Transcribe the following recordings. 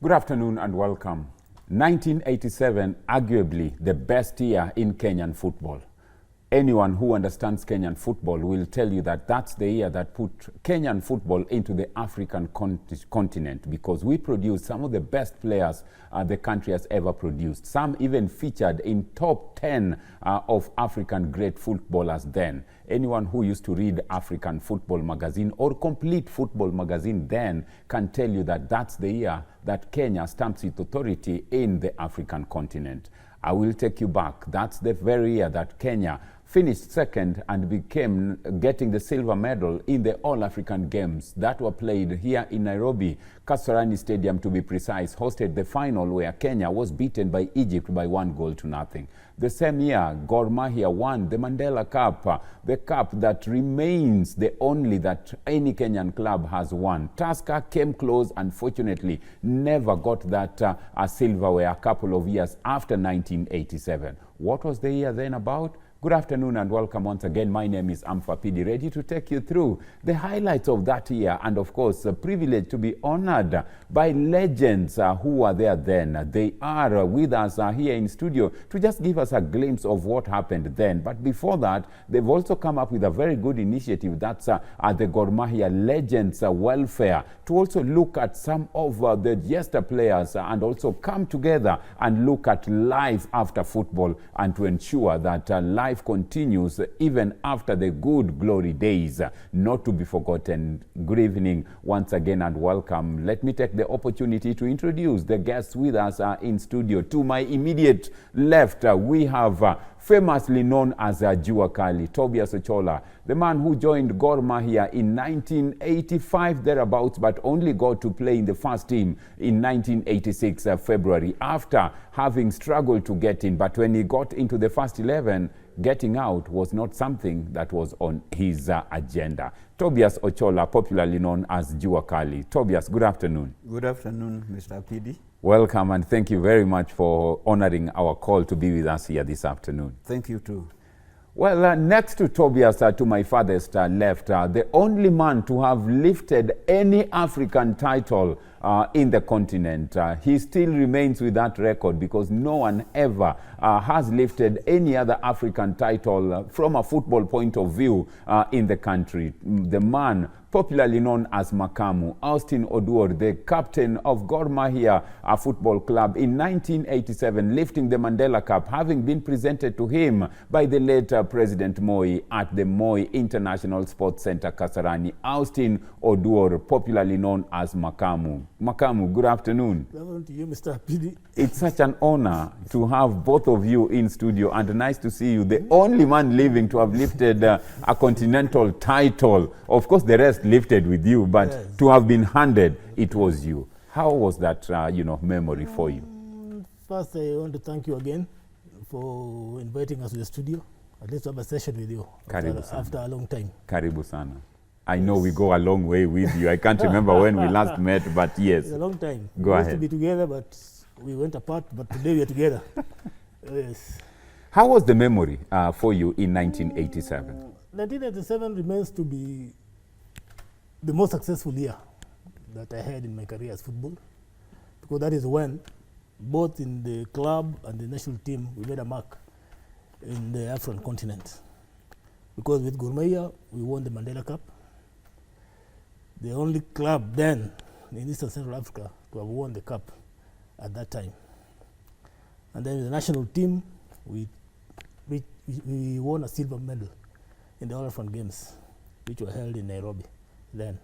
Good afternoon and welcome. 1987, arguably the best year in Kenyan football. Anyone who understands Kenyan football will tell you that that's the year that put Kenyan football into the African continent, because we produced some of the best players the country has ever produced. Some even featured in top 10 of African great footballers then. Anyone who used to read African Football Magazine or Complete Football Magazine then can tell you that that's the year that Kenya stamps its authority in the African continent. I will take you back. That's the very year that Kenya finished second and became getting the silver medal in the All-African Games that were played here in Nairobi. Kasarani Stadium, to be precise, hosted the final where Kenya was beaten by Egypt by 1-0. The same year, Gor Mahia won the Mandela Cup, the cup that remains the only that any Kenyan club has won. Tusker came close, unfortunately, never got that silverware a couple of years after 1987. What was the year then about? Good afternoon and welcome once again. My name is Amfapidi, ready to take you through the highlights of that year, and of course, a privilege to be honored by legends who were there then. They are with us here in studio to just give us a glimpse of what happened then. But before that, they've also come up with a very good initiative. That's the Gor Mahia Legends Welfare, to also look at some of the yester players and also come together and look at life after football, and to ensure that life continues even after the good glory days, not to be forgotten. Good evening once again and welcome. Let me take the opportunity to introduce the guests with us in studio. To my immediate left, we have famously known as Jua Kali, Tobias Ocholla, the man who joined Gor Mahia in 1985 thereabouts, but only got to play in the first team in 1986 February, after having struggled to get in. But when he got into the first 11, getting out was not something that was on his agenda. Tobias Ocholla, popularly known as Jua Kali. Tobias, good afternoon. Good afternoon, Mr. PD. Welcome, and thank you very much for honoring our call to be with us here this afternoon. Thank you too. Well, next to Tobias, to my farthest left, the only man to have lifted any African title in the continent. He still remains with that record, because no one ever has lifted any other African title from a football point of view in the country. The man popularly known as Makamu, Austin Oduor, the captain of Gor Mahia Football Club in 1987, lifting the Mandela Cup, having been presented to him by the late President Moi at the Moi International Sports Center, Kasarani. Austin Oduor, popularly known as Makamu. Makamu, good afternoon. Good afternoon to you, Mr. PD. It's such an honor to have both of you in studio, and nice to see you, the only man living to have lifted a continental title. Of course, the rest lifted with you, but yes, to have been handed, it was you. How was that, memory for you? First, I want to thank you again for inviting us to the studio, at least to have a session with you after a long time. Karibu sana. I know we go a long way with you. I can't remember when we last met, but yes. It's a long time. Go ahead. We used to be together, but we went apart, but today we are together. Yes. How was the memory for you in 1987? 1987 remains to be the most successful year that I had in my career as football, because that is when, both in the club and the national team, we made a mark in the African continent. Because with Gor Mahia, we won the Mandela Cup, the only club then in Eastern Central Africa to have won the cup at that time. And then with the national team, we won a silver medal in the All-African Games, which were held in Nairobi then.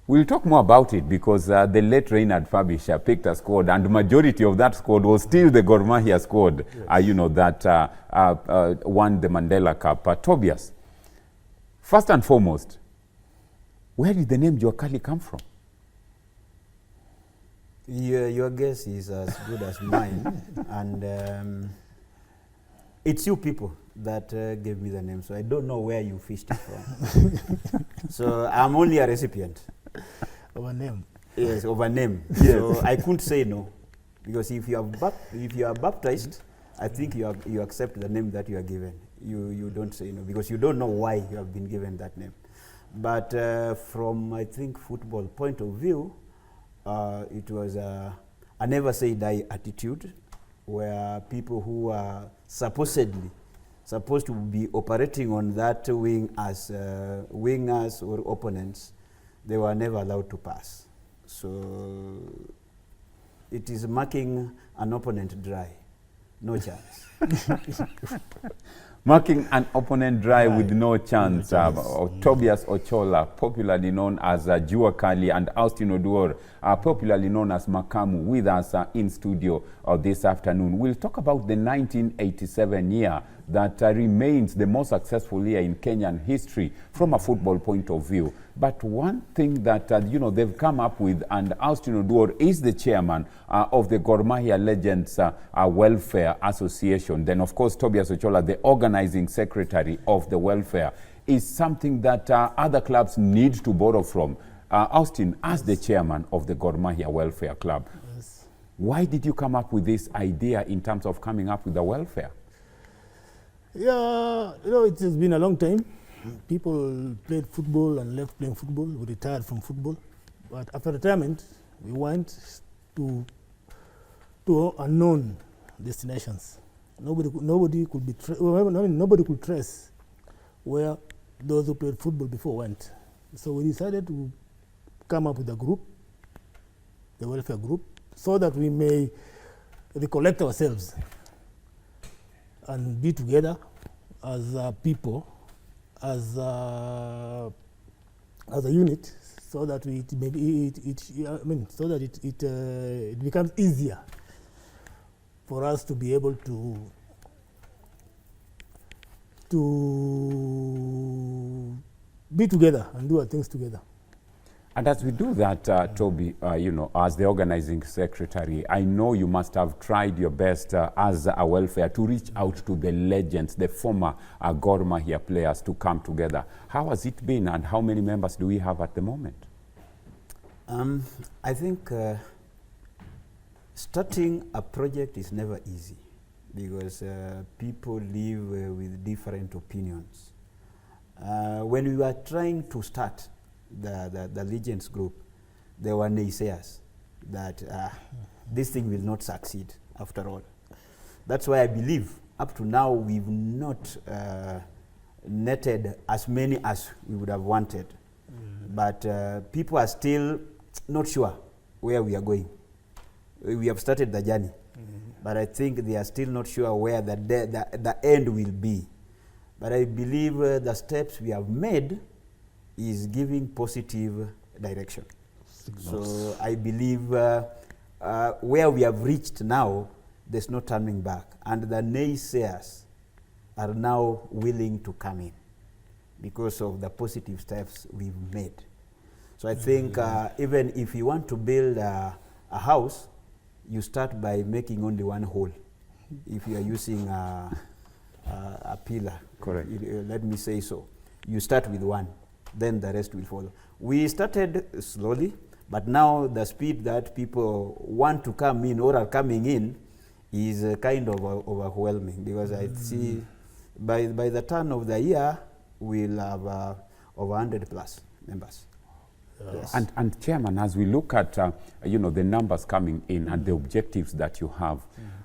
We'll talk more about it, because the late Reinhard Fabish picked a squad, and the majority of that squad was still the Gor Mahia squad, yes, that won the Mandela Cup. Tobias, first and foremost, where did the name Jua Kali come from? Your guess is as good as mine, and it's you people that gave me the name, so I don't know where you fished it from. So I'm only a recipient. Of a name. Yes, of a name. Yes. So I couldn't say no, because if you are baptized, I think you accept the name that you are given. You don't say no, because you don't know why you have been given that name. But from, I think, football point of view, it was a never say die attitude, where people who are supposedly supposed to be operating on that wing as wingers or opponents, they were never allowed to pass. So it is marking an opponent dry. No chance. Marking an opponent dry Right. with no chance. Tobias Ocholla, popularly known as Jua Kali, and Austin Oduor, popularly known as Makamu, with us in studio this afternoon. We'll talk about the 1987 year that remains the most successful year in Kenyan history from a football point of view. But one thing that they've come up with, and Austin Oduor is the chairman of the Gor Mahia Legends Welfare Association. Then, of course, Tobias Ocholla, the organizing secretary of the welfare, is something that other clubs need to borrow from. Austin, as the chairman of the Gor Mahia Welfare Club, why did you come up with this idea in terms of coming up with the welfare? Yeah, it has been a long time. People played football and left playing football. We retired from football. But after retirement, we went to unknown destinations. Nobody could trace where those who played football before went. So we decided to come up with a group, the welfare group, so that we may recollect ourselves and be together as a people, as a unit, so that it becomes easier for us to be able to be together and do our things together. And as we do that, Toby, as the organizing secretary, I know you must have tried your best as a welfare to reach out to the legends, the former Gor Mahia players, to come together. How has it been, and how many members do we have at the moment? I think starting a project is never easy, because people live with different opinions. When we were trying to start the Legends group, there were naysayers that this thing will not succeed after all. That's why I believe up to now we've not netted as many as we would have wanted. But people are still not sure where we are going. We have started the journey, but I think they are still not sure where the end will be. But I believe the steps we have made is giving positive direction. So I believe where we have reached now, there's no turning back. And the naysayers are now willing to come in because of the positive steps we've made. So I think even if you want to build a house, you start by making only one hole. If you are using a pillar, correct. Let me say so. You start with one, then the rest will follow. We started slowly, but now the speed that people want to come in or are coming in is kind of overwhelming, because I see by the turn of the year, we'll have over 100 plus members. Yes. And Chairman, as we look at the numbers coming in and the objectives that you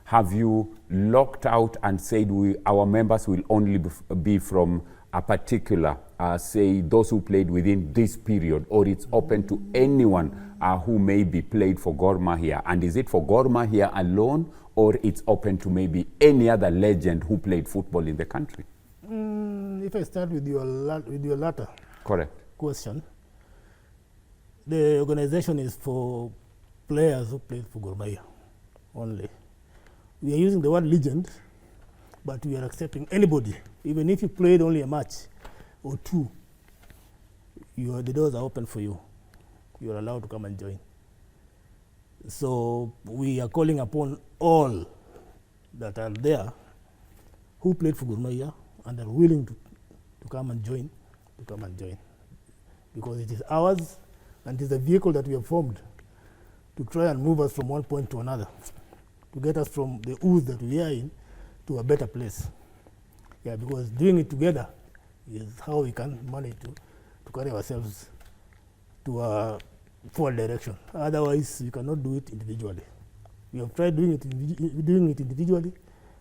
have you locked out and said our members will only be from a particular, say, those who played within this period, or it's open to anyone who may be played for Gor Mahia? And is it for Gor Mahia alone, or it's open to maybe any other legend who played football in the country? If I start with your latter correct question, the organization is for players who played for Gor Mahia only. We are using the word legend, but we are accepting anybody. Even if you played only a match or two, the doors are open for you. You are allowed to come and join. So we are calling upon all that are there who played for Gor Mahia and are willing to come and join, because it is ours, and it is a vehicle that we have formed to try and move us from one point to another, to get us from the ooze that we are in to a better place. Yeah, because doing it together is how we can manage to carry ourselves to a forward direction. Otherwise, you cannot do it individually. We have tried doing it individually,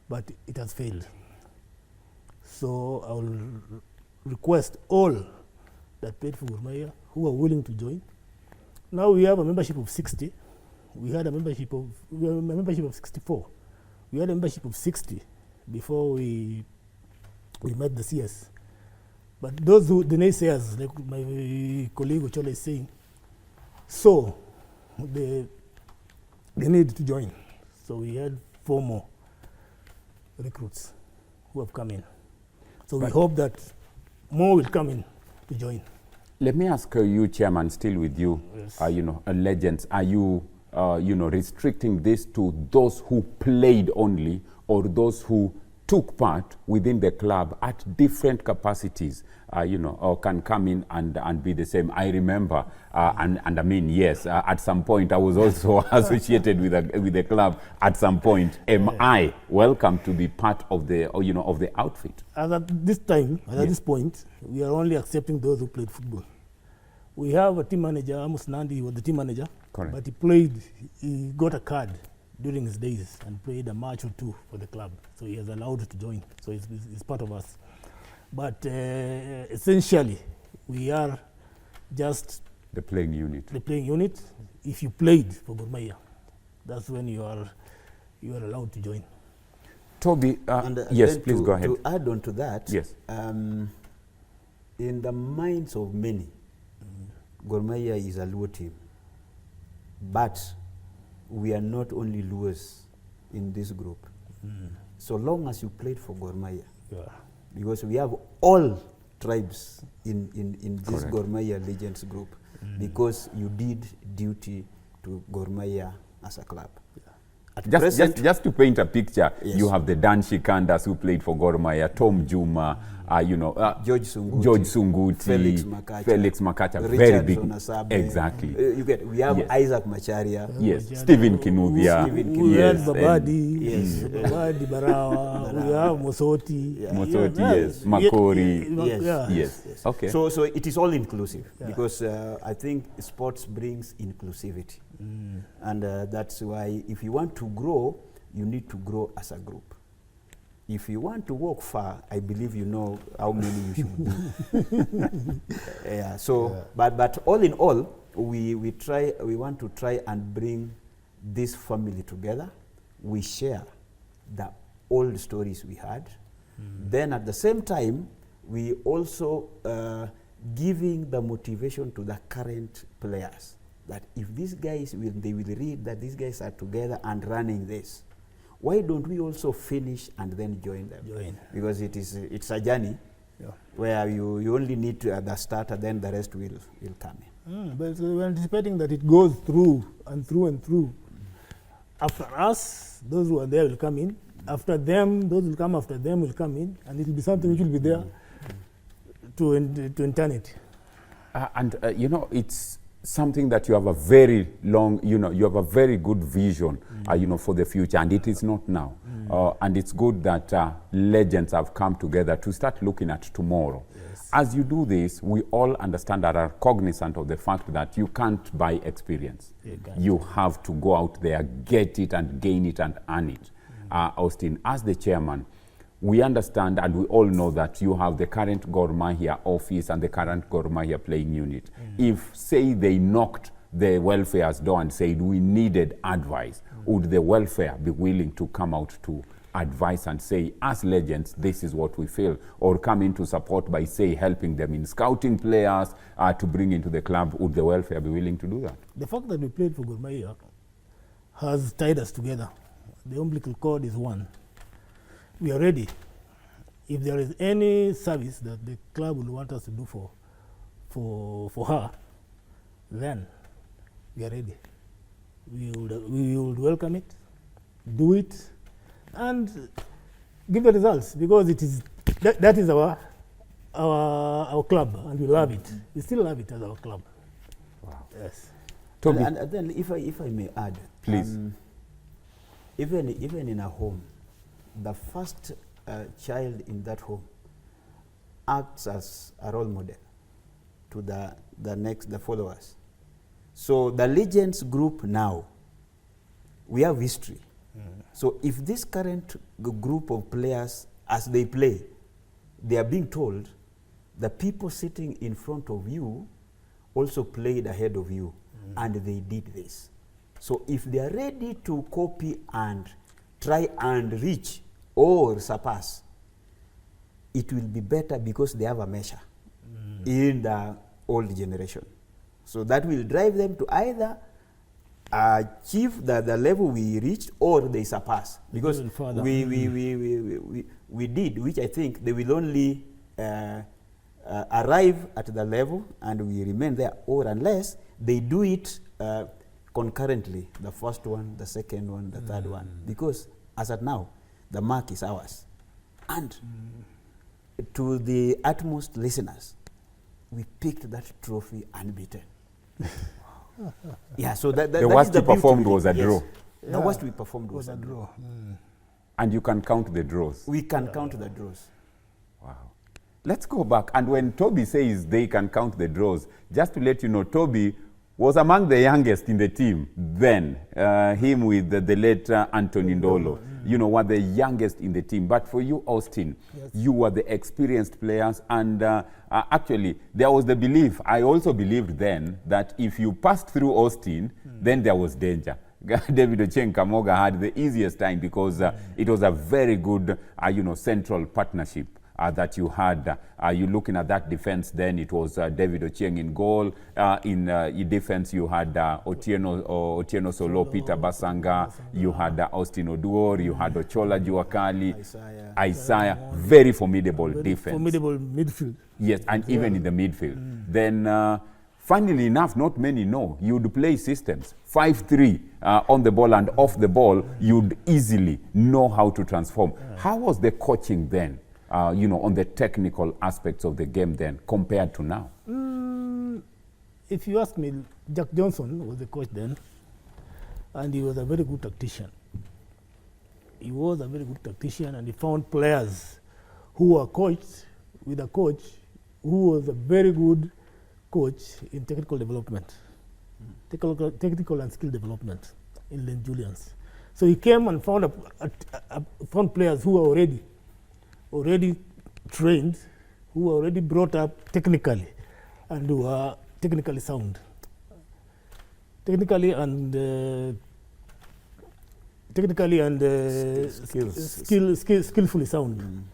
but it has failed. So I will request all that played for Gor Mahia who are willing to join. Now we have a membership of 60. We had a membership of 64. We had a membership of 60 before we met the CS. But those who, the naysayers, like my colleague Ocholla is saying, so they need to join. So we had 4 more recruits who have come in. So we hope that more will come in to join. Let me ask you, Chairman, still with you, Yes. Legends, are you, restricting this to those who played only or those who took part within the club at different capacities, or can come in and be the same? I remember, and I mean, yes, at some point I was also associated with the club at some point. Am I welcome to be part of the, of the outfit? As at this time, at this point, we are only accepting those who played football. We have a team manager, Amos Nandi, was the team manager. Correct. But he got a card during his days and played a match or 2 for the club. So he is allowed to join. So he's part of us. But essentially, we are just The playing unit. the playing unit. If you played for Gor Mahia, that's when you are allowed to join. Toby, And yes, then please go ahead. To add on to that, Yes. in the minds of many, Gor Mahia is a Luo team. But we are not only Luos in this group. So long as you played for Gor Mahia, Yeah. because we have all tribes in this Correct. Gor Mahia Legends group, because you did duty to Gor Mahia as a club. At present, Just to paint a picture, Yes. you have the Dan Shikandas who played for Gor Mahia, Tom Juma, George Sunguti, Felix Makacha, Richard very big. Sonasabe. Exactly. We have Yes. Isaac Macharia. Yes, Yes. Stephen Kinuthia. Stephen We had Yes, Babadi, Yes. Babadi Barawa, we have Mosoti. Yeah. Mosoti, Yeah. yes. Makori. Yes. Yeah. Yes. Okay. So it is all inclusive, Yeah. because I think sports brings inclusivity. And that's why if you want to grow, you need to grow as a group. If you want to walk far, I believe you know how many you should be. But all in all, we want to try and bring this family together. We share the old stories we had. Then at the same time, we also giving the motivation to the current players that if these guys they will read that these guys are together and running this, why don't we also finish and then join them? Because it's a journey where you only need to at the start, and then the rest will come in. But we're anticipating that it goes through and through and through. After us, those who are there will come in. After them, those who will come after them will come in, and it will be something which will be there to eternity. It's something that you have a very long, you have a very good vision, for the future, and it is not now. And it's good that legends have come together to start looking at tomorrow. Yes. As you do this, we all understand and are cognizant of the fact that you can't buy experience. You have to go out there, get it and gain it and earn it. Austin, as the chairman, we understand and we all know that you have the current Gor Mahia office and the current Gor Mahia playing unit. If, say, they knocked the welfare's door and said we needed advice, would the welfare be willing to come out to advise and say, as legends, this is what we feel, or come into support by, say, helping them in scouting players to bring into the club? Would the welfare be willing to do that? The fact that we played for Gor Mahia has tied us together. The umbilical cord is one. We are ready. If there is any service that the club will want us to do for her, then we are ready. We would welcome it, do it, and give the results, because it is that is our club, and we love it. We still love it as our club. Wow. Yes. Toby. And then if I may add, Please. Even in a home, the first child in that home acts as a role model to the followers. So the Legends group now, we have history. So if this current group of players, as they play, they are being told the people sitting in front of you also played ahead of you, and they did this. So if they are ready to copy and try and reach or surpass, it will be better because they have a measure in the old generation. So that will drive them to either achieve the level we reached or they surpass. Because we did, which I think they will only arrive at the level and we remain there, or unless they do it concurrently, the first one, the second one, the third one. Because as at now, the mark is ours. And to the utmost listeners, we picked that trophy unbeaten. Yeah, so that the worst we performed was a draw. The worst we performed was a draw. And you can count the draws. We can count the draws. Wow. Let's go back. And when Toby says they can count the draws, just to let you know, Toby was among the youngest in the team then. Him with the late Anthony Ndolo, you know, were the youngest in the team. But for you, Austin, you were the experienced players. And actually, there was the belief, I also believed then, that if you passed through Austin, then there was danger. David Ochieng Kamoga had the easiest time because it was a very good, central partnership that you had. You looking at that defense then, it was David Ochieng in goal. In defense, you had Otieno Solo, Peter Basanga. You had Austin Oduor. You had Ocholla Juakali. Isaiah. Very formidable defense. Formidable midfield. Yes, and even in the midfield. Then, funnily enough, not many know, you'd play systems. 5-3 on the ball and off the ball, you'd easily know how to transform. How was the coaching then? On the technical aspects of the game then, compared to now? If you ask me, Jack Johnson was the coach then, and he was a very good tactician. He was a very good tactician, and he found players who were coached with a coach who was a very good coach in technical development, technical and skill development in Len Julians. So he came and found found players who were already trained, who were already brought up technically, and who are technically sound. Technically and skillfully sound.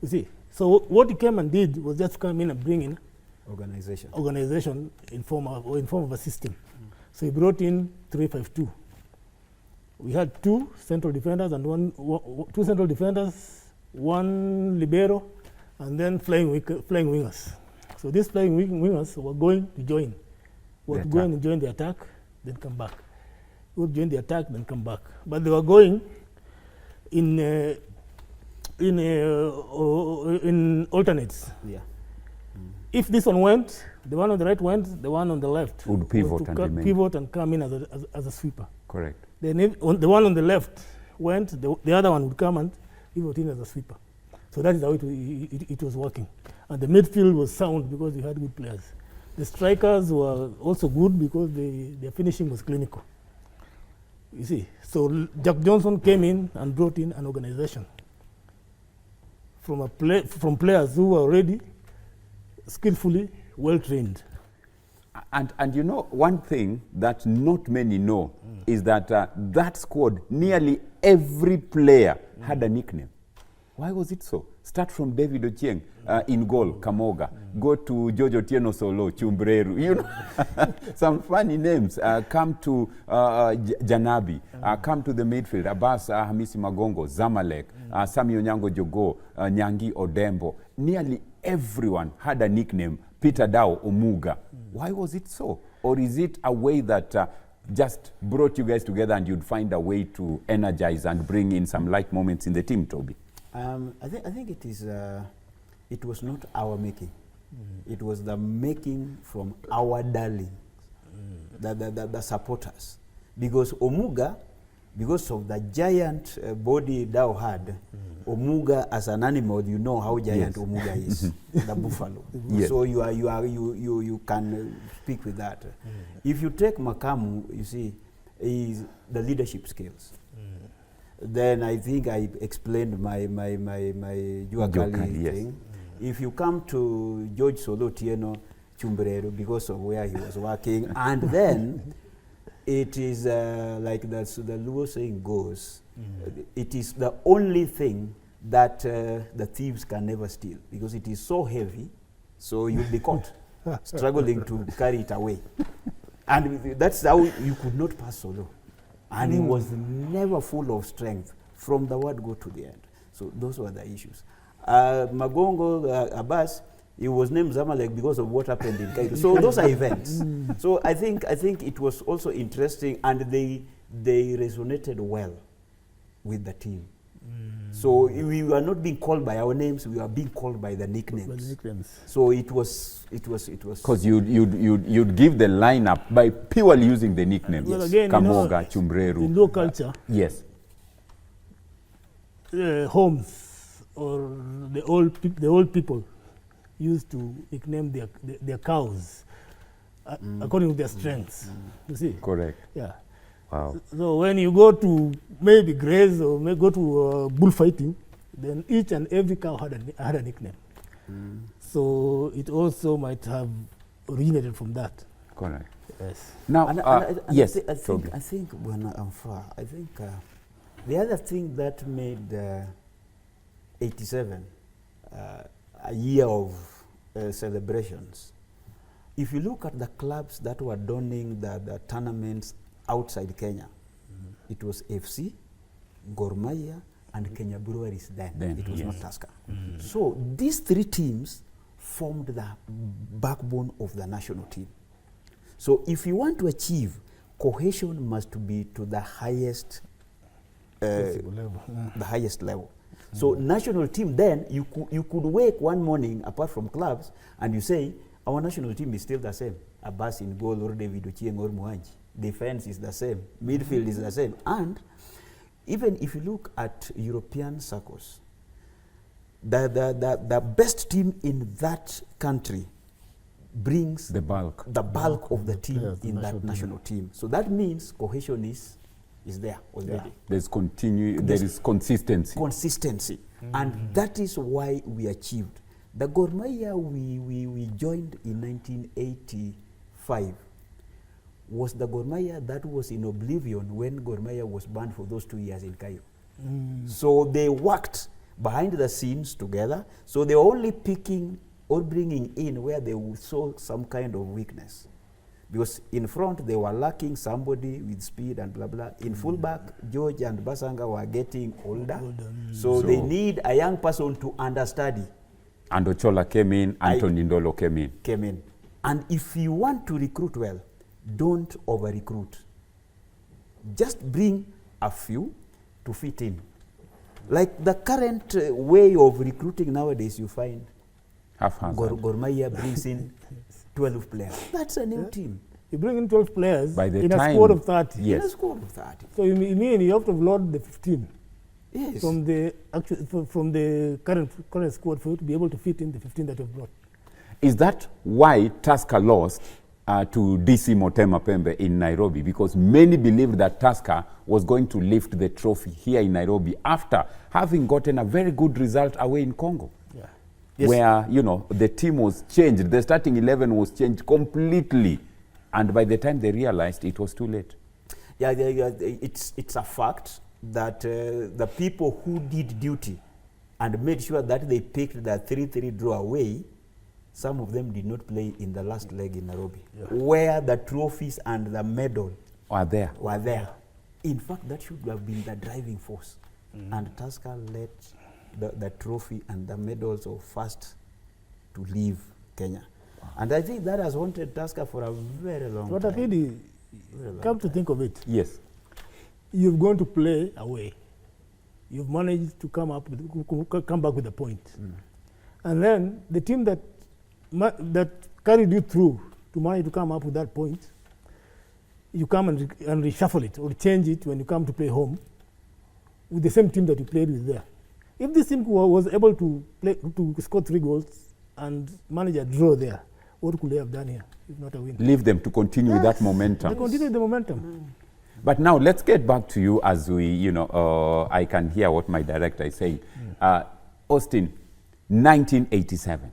You see, so what he came and did was just come in and bring in organization in form of a system. So he brought in 3-5-2. We had two central defenders and two central defenders, one libero, and then flying wingers. So these flying wingers were going to join. Going to join the attack, then come back. Would join the attack, then come back. But they were going in alternates. Yeah. If this one went, the one on the right went, the one on the left would pivot and come in as a sweeper. Correct. Then if the one on the left went, the other one would come and pivot in as a sweeper. So that is how it was working. And the midfield was sound because we had good players. The strikers were also good because their finishing was clinical. You see, so Jack Johnson came in and brought in an organization from players who were already skillfully well-trained. And you know, one thing that not many know is that that squad, nearly every player had a nickname. Why was it so? Start from David Ochieng in goal, Kamoga. Go to Jojo Otieno Solo, Chumbreru. You know, some funny names. Come to Janabi. Come to the midfield. Abbas Hamisi Magongo, Zamalek, Sami Onyango Jogo, Nyangi Odembo. Nearly everyone had a nickname. Peter Dao Omuga. Why was it so? Or is it a way that just brought you guys together and you'd find a way to energize and bring in some light moments in the team, Toby? I think it is. It was not our making. It was the making from our darlings, the supporters. Because Omuga because of the giant body thou had, Omuga as an animal, you know how giant Yes. Omuga is, the buffalo. Yes. So you can speak with that. If you take Makamu, you see, is the leadership skills. Then I think I explained my Juakali yes. thing. If you come to George Solo Tieno Chumbrero, because of where he was working, and then it is like the Luo saying goes, it is the only thing that the thieves can never steal, because it is so heavy, so you'll be caught struggling to carry it away. And that's how you could not pass Solo. And he was never full of strength from the word go to the end. So those were the issues. Magongo Abbas, he was named Zamalek because of what happened in Cairo. So those are events. So I think it was also interesting, and they resonated well with the team. So we were not being called by our names; we were being called by the nicknames. So it was. Because you'd give the lineup by purely using the nickname. Well, again, Kamoga, Chumbreru. In low culture, Yes. homes or the old people used to nickname their cows according to their strengths. You see? Correct. Yeah. Wow. So when you go to maybe graze or may go to bullfighting, then each and every cow had a nickname. So it also might have originated from that. Correct. Yes. Now, yes. I think when I'm far, I think the other thing that made 87 a year of celebrations, if you look at the clubs that were donning the tournaments outside Kenya, it was FC, Gor Mahia, and Kenya Breweries then. It was not Tusker. So these three teams formed the backbone of the national team. So if you want to achieve cohesion, must be to the highest level. So national team, then you could wake one morning apart from clubs and you say our national team is still the same. Abbas in goal, or David Ochieng or Muhanji. Defense is the same. Midfield is the same. And even if you look at European circles, the best team in that country brings The bulk. of the team in that national team. So that means cohesion is there already. There is consistency. Consistency. And that is why we achieved. The Gor Mahia we joined in 1985 was the Gor Mahia that was in oblivion when Gor Mahia was banned for those 2 years in Cairo. So they worked behind the scenes together. So they were only picking or bringing in where they saw some kind of weakness. Because in front, they were lacking somebody with speed and blah, blah. In fullback, George and Basanga were getting older. So they need a young person to understudy. And Ocholla came in, Anthony Ndolo came in. And if you want to recruit well, don't over-recruit. Just bring a few to fit in. Like the current way of recruiting nowadays, you find Gor Mahia brings in 12 players. That's a new team. You bring in 12 players By the in time, a squad of 30. Yes. In a squad of 30. So you mean you have to load the 15 Yes. from the current squad for you to be able to fit in the 15 that you've brought. Is that why Tusker lost to DC Motema Pembe in Nairobi? Because many believed that Tusker was going to lift the trophy here in Nairobi after having gotten a very good result away in Congo. Yeah. Yes. Where, the team was changed. The starting 11 was changed completely. And by the time they realized, it was too late. Yeah, it's a fact that the people who did duty and made sure that they picked the 3-3 draw away, some of them did not play in the last leg in Nairobi, where the trophies and the medal Were there. In fact, that should have been the driving force. And Tusker let the trophy and the medals of first to leave Kenya. And I think that has haunted Tusker for a very long But time. Akidi, come to think of it, Yes. you've gone to play away. You've managed to come back with a point. And then the team that carried you through to manage to come up with that point you come and reshuffle it or change it when you come to play home with the same team that you played with there. If this team was able to score 3 goals and manage a draw there, what could they have done here if not a win? Leave them to continue that momentum. They continue the momentum. But now let's get back to you as we, I can hear what my director is saying. Austin, 1987,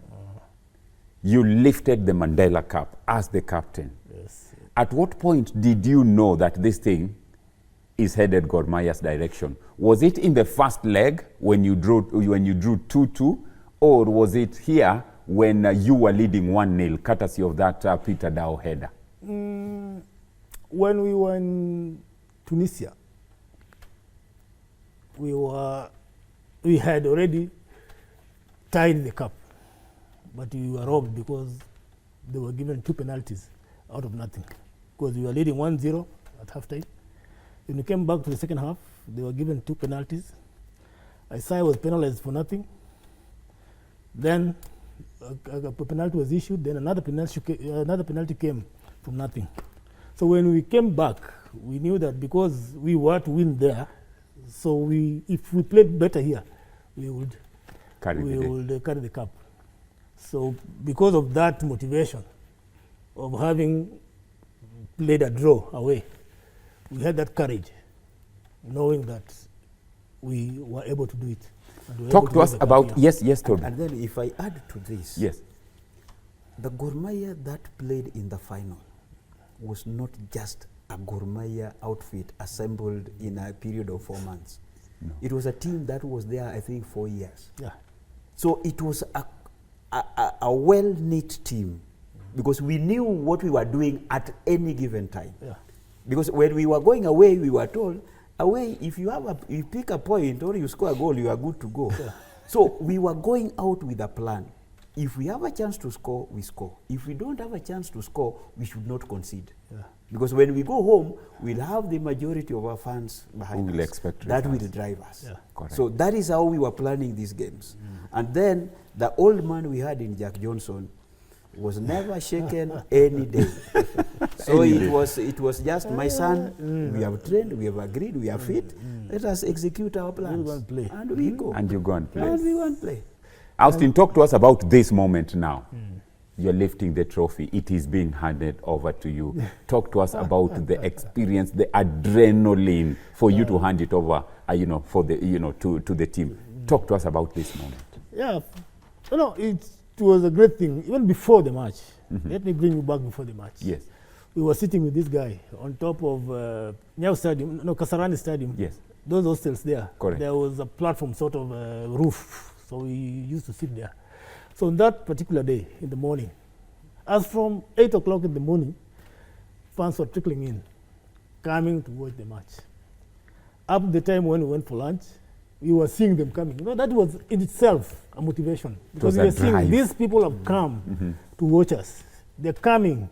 you lifted the Mandela Cup as the captain. Yes. At what point did you know that this thing is headed Gor Mahia's direction? Was it in the first leg when you drew 2-2, or was it here when you were leading 1-0, courtesy of that Peter Dow header? When we were in Tunisia, we had already tied the cup, but we were robbed because they were given 2 penalties out of nothing. Because we were leading 1-0 at halftime. When we came back to the second half, they were given 2 penalties. Isaiah was penalized for nothing. Then a penalty was issued. Then another penalty came from nothing. So when we came back, we knew that because we were to win there, so if we played better here, we would carry the cup. So because of that motivation of having played a draw away, we had that courage, knowing that we were able to do it. Talk to us about, yes, Toby. And then if I add to this, yes, the Gor Mahia that played in the final was not just a Gor Mahia outfit assembled in a period of 4 months. No. It was a team that was there, I think, 4 years. Yeah. So it was a well-knit team, because we knew what we were doing at any given time. Yeah. Because when we were going away, we were told, away, if you pick a point or you score a goal, you are good to go. Yeah. So we were going out with a plan. If we have a chance to score, we score. If we don't have a chance to score, we should not concede. Yeah. Because when we go home, we'll have the majority of our fans behind us. That will drive us. Yeah. So that is how we were planning these games. And then the old man we had in Jack Johnson was never shaken any day. So it was just, my son, we have trained, we have agreed, we are fit. Let us execute our plans. We'll go and play. And we go. And you go and play. And we go and play. Austin, talk to us about this moment now. You're lifting the trophy. It is being handed over to you. Talk to us about the experience, the adrenaline for you to hand it over, for the, to the team. Talk to us about this moment. Yeah, it was a great thing. Even before the match, let me bring you back before the match. Yes. We were sitting with this guy on top of Kasarani Stadium. Yes. Those hostels there. Correct. There was a platform, sort of roof. So we used to sit there. So on that particular day, in the morning, as from 8 o'clock in the morning, fans were trickling in, coming to watch the match. Up to the time when we went for lunch, we were seeing them coming. That was in itself a motivation. Because we were seeing these people have come to watch us. They're coming.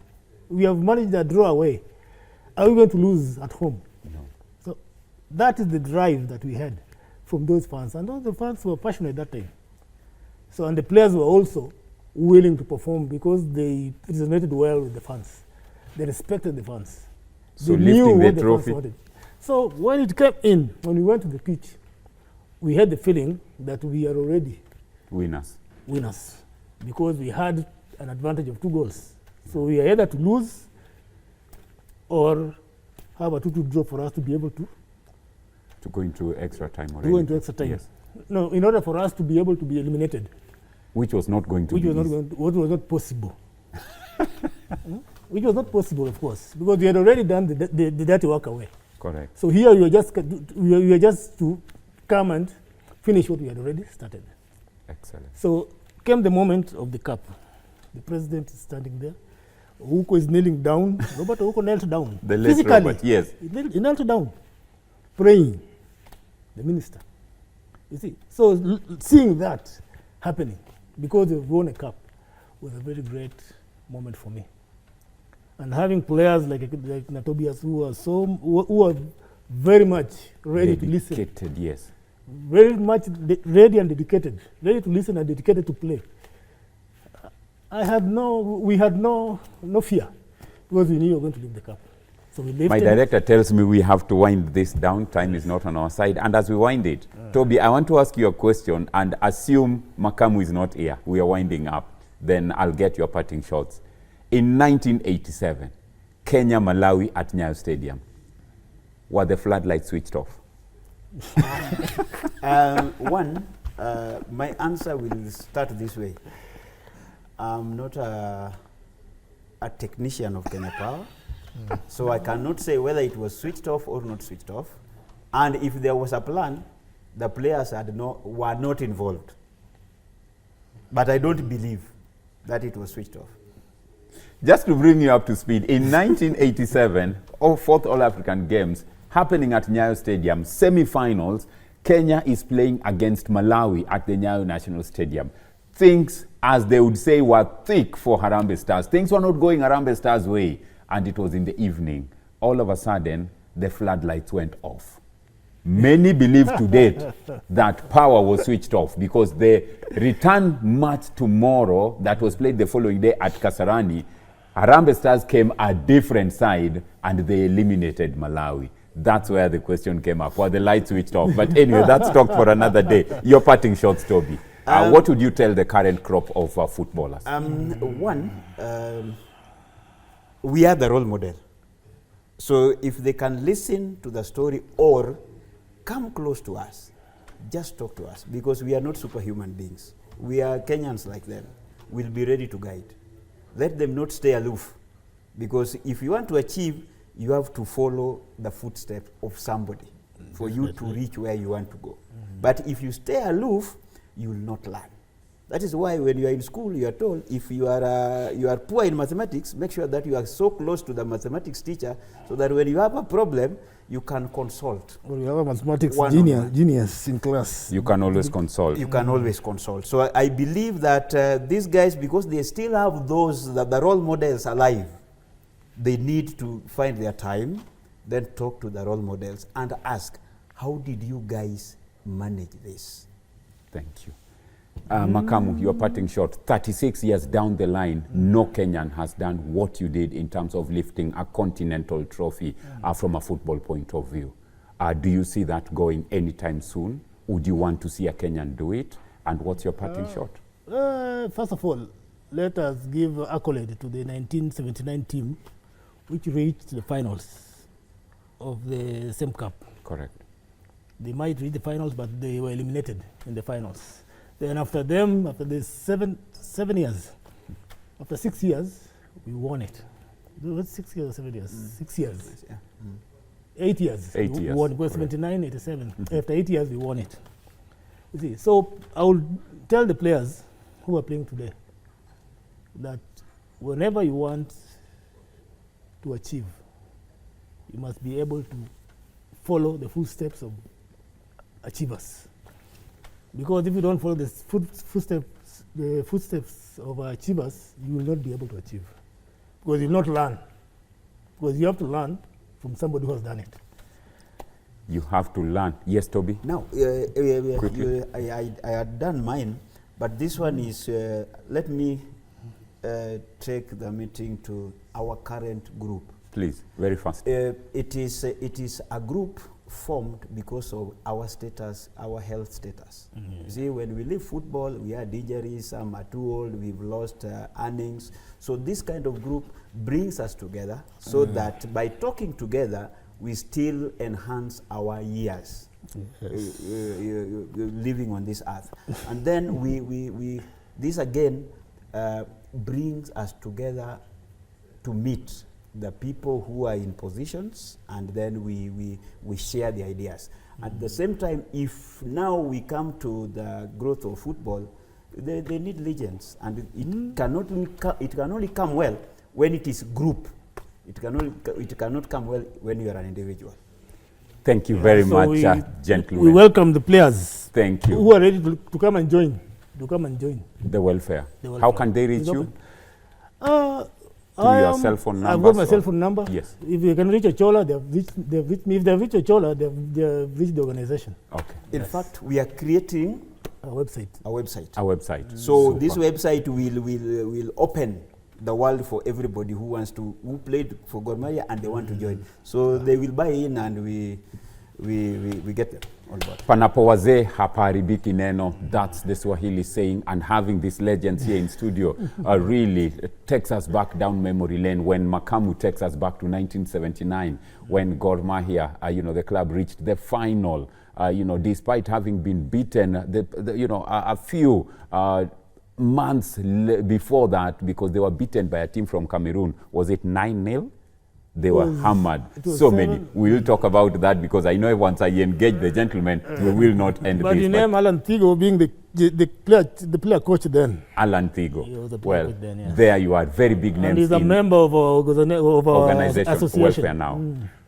We have managed a draw away. Are we going to lose at home? No. So that is the drive that we had from those fans. And those fans were passionate that time. So, and the players were also willing to perform because they resonated well with the fans. They respected the fans. So they knew lifting what the fans trophy. wanted. So when it came in, when we went to the pitch, we had the feeling that we are already winners, because we had an advantage of 2 goals. So we are either to lose or have a 2-2 draw for us to be able to go into extra time already. To go into extra time. Yes. No, in order for us to be able to be eliminated. Which was not going to be what was not possible. Which was not possible, of course, because we had already done the dirty work away. Correct. So here we were just to come and finish what we had already started. Excellent. So came the moment of the cup. The president is standing there. Uko is kneeling down. Robert Uko knelt down. The late Robert, yes. He knelt down, praying. The minister. You see, so seeing that happening, because we've won a cup, was a very great moment for me. And having players like Tobias who are very much ready to listen. Dedicated, yes. Very much ready and dedicated, ready to listen and dedicated to play. We had no fear, because we knew we were going to win the cup. So we lifted My director tells me we have to wind this down. Time is not on our side. And as we wind it, Toby, I want to ask you a question and assume Makamu is not here. We are winding up. Then I'll get your parting shots. In 1987, Kenya, Malawi at Nyayo Stadium, were the floodlights switched off? My answer will start this way. I'm not a technician of Kenya Power, so I cannot say whether it was switched off or not switched off. And if there was a plan, the players were not involved. But I don't believe that it was switched off. Just to bring you up to speed, in 1987, fourth All-African Games, happening at Nyayo Stadium, semi-finals, Kenya is playing against Malawi at the Nyayo National Stadium. Things, as they would say, were thick for Harambee Stars. Things were not going Harambee Stars' way, and it was in the evening. All of a sudden, the floodlights went off. Many believe to date that power was switched off because the return match tomorrow that was played the following day at Kasarani, Harambee Stars came a different side and they eliminated Malawi. That's where the question came up. Were the lights switched off? But anyway, that's talk for another day. Your parting shots, Toby. What would you tell the current crop of footballers? We are the role model. So if they can listen to the story or come close to us, just talk to us, because we are not superhuman beings. We are Kenyans like them. We'll be ready to guide. Let them not stay aloof, because if you want to achieve, you have to follow the footsteps of somebody for you to reach where you want to go. But if you stay aloof, you will not learn. That is why when you are in school, you are told if you are poor in mathematics, make sure that you are so close to the mathematics teacher so that when you have a problem, you can consult. Or you have a mathematics genius in class. You can always consult. You can always consult. So I believe that these guys, because they still have those, the role models alive, they need to find their time, then talk to the role models and ask, how did you guys manage this? Thank you. Makamu, your parting shot. 36 years down the line, no Kenyan has done what you did in terms of lifting a continental trophy from a football point of view. Do you see that going anytime soon? Would you want to see a Kenyan do it? And what's your parting shot? First of all, let us give accolade to the 1979 team, which reached the finals of the same cup. Correct. They might reach the finals, but they were eliminated in the finals. Then after them, after the 7 years, after 6 years, we won it. What's 6 years or 7 years? 6 years. Yeah. 8 years. 8 we years. won. It was 79, 87. After 8 years, we won it. You see, so I will tell the players who are playing today that whenever you want to achieve, you must be able to follow the footsteps of achievers. Because if you don't follow the footsteps of achievers, you will not be able to achieve. Because you will not learn. Because you have to learn from somebody who has done it. You have to learn. Yes, Toby? Now, I had done mine, but this one is, let me take the meeting to our current group. Please, very fast. It is a group formed because of our status, our health status. You see, when we leave football, we had injuries, some are too old, we've lost earnings. So this kind of group brings us together so that by talking together, we still enhance our years living on this earth. And then this again brings us together to meet the people who are in positions, and then we share the ideas. At the same time, if now we come to the growth of football, they need legends, and it can only come well when it is group. It cannot come well when you are an individual. Thank you very much, gentlemen. We welcome the players. Thank you. Who are ready to come and join. To come and join. The welfare. How can they reach you? Your cell phone number? I've got my cell phone number. Yes. If you can reach Ocholla, they've reached me. If they've reached Ocholla, they've reached the organization. Okay. In fact, we are creating a website. A website. A website. So this website will open the world for everybody who played for Gor Mahia and they want to join. So they will buy in and we get them on board. Panapo wazee hapaharibiki neno. That's the Swahili saying, and having these legends here in studio really takes us back down memory lane. When Makamu takes us back to 1979, when Gor Mahia, the club reached the final, despite having been beaten, a few months before that, because they were beaten by a team from Cameroon. Was it 9-0? They were hammered. So many. We will talk about that, because I know once I engage the gentleman, we will not end but this. You name Alan Thigo being the player coach then. Alan Thigo. He was the player Well, coach then, yeah. there you are, very big names. And he's a member of our organization association. welfare now.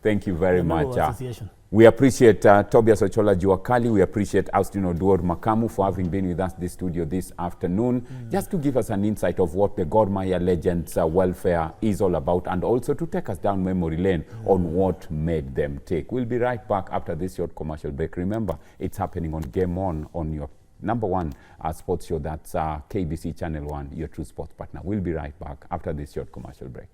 Thank you very much. Association. We appreciate Tobias Ocholla Juakali. We appreciate Austin Oduor Makamu for having been with us in the studio this afternoon, just to give us an insight of what the Gor Mahia Legends welfare is all about, and also to take us down memory lane on what made them take. We'll be right back after this short commercial break. Remember, it's happening on Game On your #1 sports show. That's KBC Channel 1, your true sports partner. We'll be right back after this short commercial break.